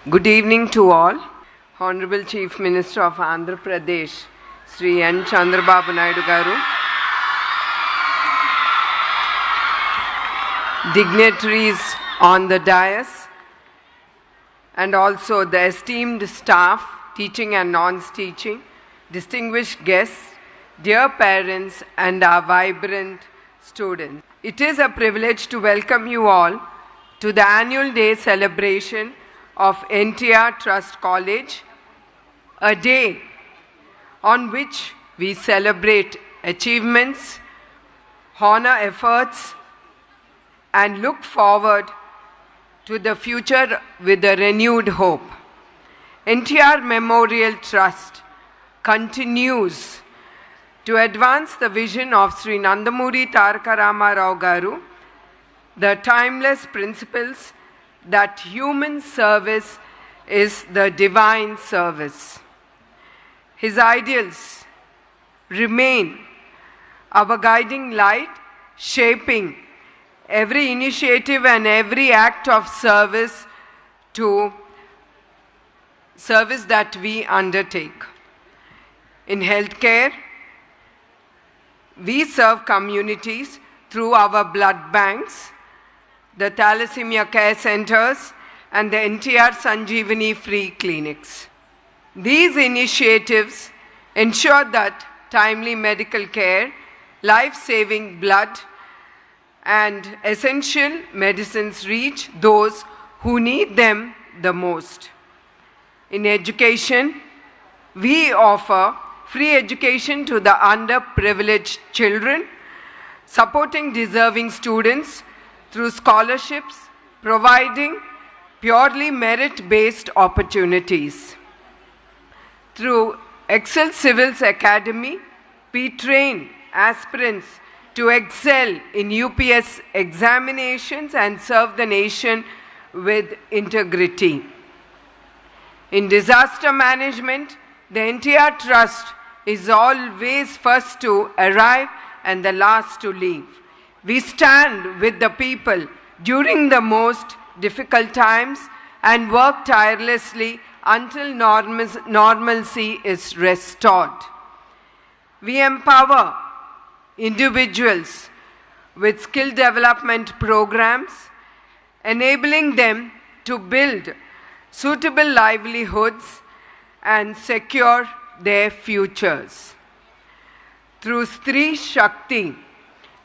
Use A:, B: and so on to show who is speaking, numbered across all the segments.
A: Good evening to all. Honorable Chief Minister of Andhra Pradesh, Sri N. Chandrababu Naidu Garu, dignitaries on the dais, and also the esteemed staff, teaching and non-teaching, distinguished guests, dear parents, and our vibrant students. It is a privilege to welcome you all to the annual day celebration of NTR Trust College, a day on which we celebrate achievements, honor efforts, and look forward to the future with a renewed hope. NTR Memorial Trust continues to advance the vision of Sri Nandamuri Taraka Rama Rao Garu, the timeless principles that human service is the divine service. His ideals remain our guiding light, shaping every initiative and every act of service that we undertake. In healthcare, we serve communities through our blood banks, the Thalassemia Care Centers, and the NTR Sanjeevani Free Clinics. These initiatives ensure that timely medical care, life-saving blood, and essential medicines reach those who need them the most. In education, we offer free education to the underprivileged children, supporting deserving students through scholarships, providing purely merit-based opportunities. Through Excel Civils Academy, we train aspirants to excel in UPS examinations and serve the nation with integrity. In disaster management, the NTR Trust is always first to arrive and the last to leave. We stand with the people during the most difficult times and work tirelessly until normalcy is restored. We empower individuals with skill development programs, enabling them to build suitable livelihoods and secure their futures. Through Stri Shakti,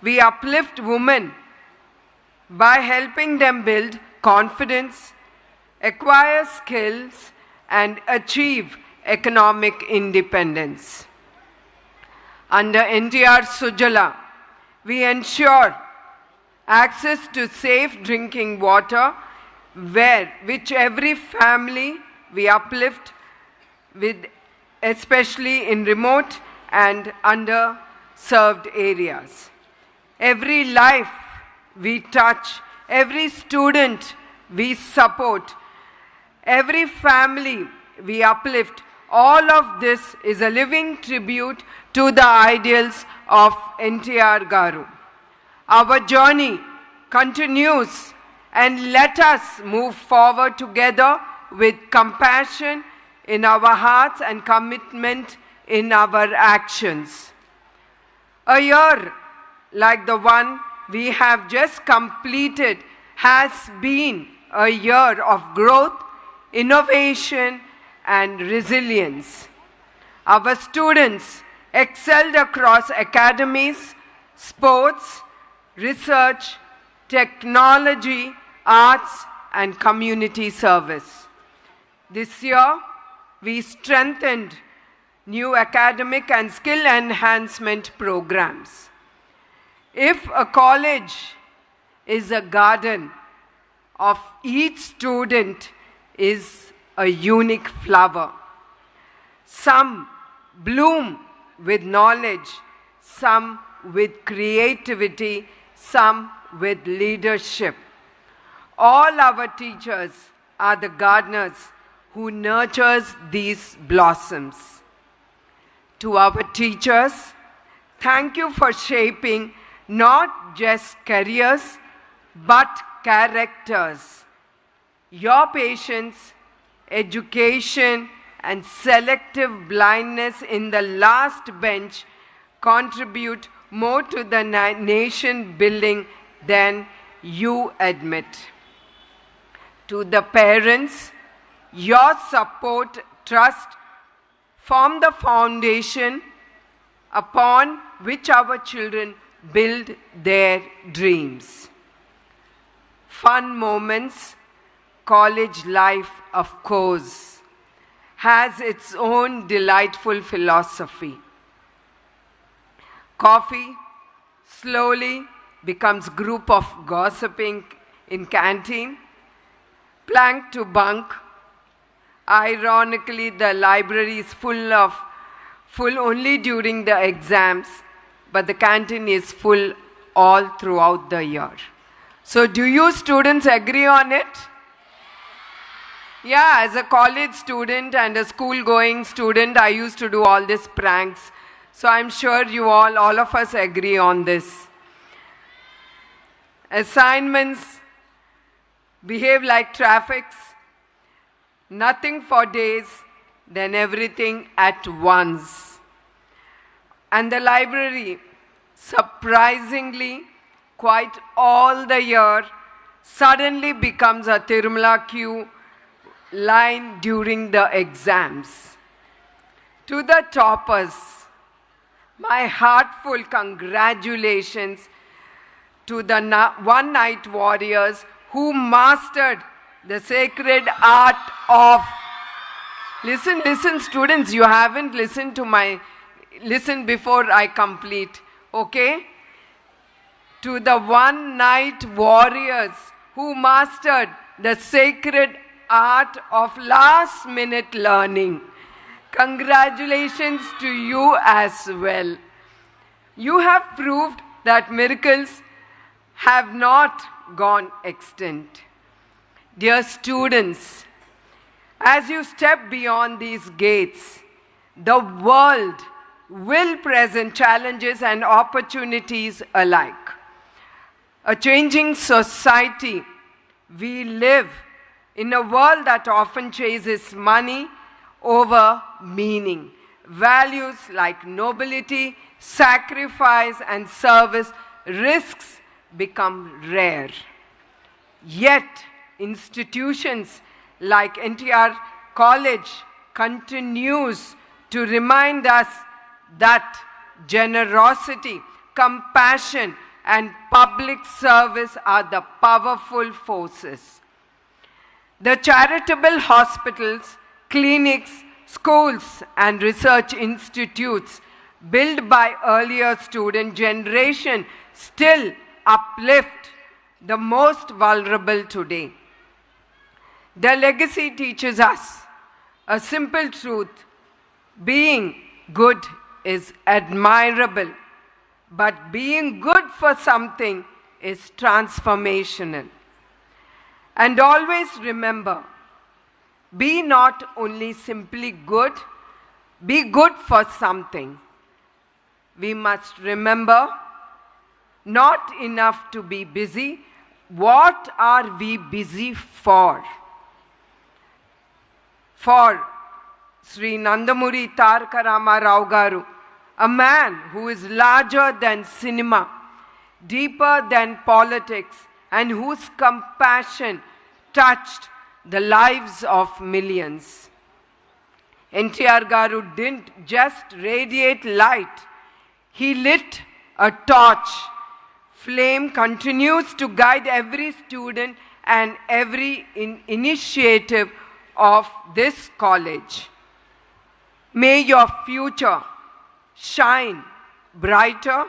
A: we uplift women by helping them build confidence, acquire skills, and achieve economic independence. Under NTR Sujala, we ensure access to safe drinking water, which every family we uplift, especially in remote and underserved areas. Every life we touch, every student we support, every family we uplift, all of this is a living tribute to the ideals of NTR Garu. Our journey continues, and let us move forward together with compassion in our hearts and commitment in our actions. A year like the one we have just completed has been a year of growth, innovation, and resilience. Our students excelled across academies, sports, research, technology, arts, and community service. This year, we strengthened new academic and skill enhancement programs. If a college is a garden, of each student is a unique flower. Some bloom with knowledge, some with creativity, some with leadership. All our teachers are the gardeners who nurtures these blossoms. To our teachers, thank you for shaping not just careers, but characters. Your patience, education, and selective blindness in the last bench contribute more to the nation building than you admit. To the parents, your support, trust form the foundation upon which our children build their dreams. Fun moments, college life, of course, has its own delightful philosophy. Coffee slowly becomes group of gossiping in canteen, plank to bunk. Ironically, the library is full only during the exams, but the canteen is full all throughout the year. So do you students agree on it? Yeah, as a college student and a school-going student, I used to do all these pranks. So I'm sure you all of us agree on this. Assignments behave like traffics. Nothing for days, then everything at once. And the library, surprisingly, quite all the year, suddenly becomes a Tirumala queue line during the exams. To the toppers, my heartfelt congratulations to the one-night warriors who mastered the sacred art of... Listen students, you haven't listened to listen before I complete, okay? To the one-night warriors who mastered the sacred art of last-minute learning. Congratulations to you as well. You have proved that miracles have not gone extinct. Dear students, as you step beyond these gates, the world will present challenges and opportunities alike. A changing society, we live in a world that often chases money over meaning. Values like nobility, sacrifice, and service risks become rare. Yet, institutions like NTR College continues to remind us that generosity, compassion, and public service are the powerful forces. The charitable hospitals, clinics, schools, and research institutes built by earlier student generation still uplift the most vulnerable today. The legacy teaches us a simple truth: being good is admirable, but being good for something is transformational. And always remember, be not only simply good, be good for something. We must remember, not enough to be busy. What are we busy for? For Sri Nandamuri Taraka Rama Rao Garu, a man who is larger than cinema, deeper than politics, and whose compassion touched the lives of millions. NTR Garu didn't just radiate light, he lit a torch. Flame continues to guide every student and every initiative of this college. May your future shine brighter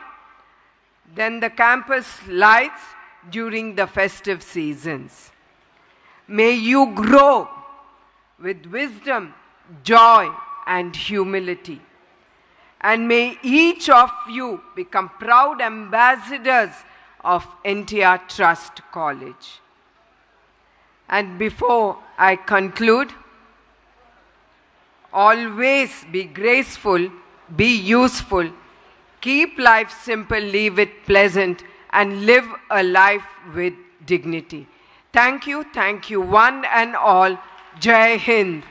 A: than the campus lights during the festive seasons. May you grow with wisdom, joy, and humility. And may each of you become proud ambassadors of NTR Trust College. And before I conclude, always be graceful, be useful, keep life simple, leave it pleasant, and live a life with dignity. Thank you, one and all. Jai Hind.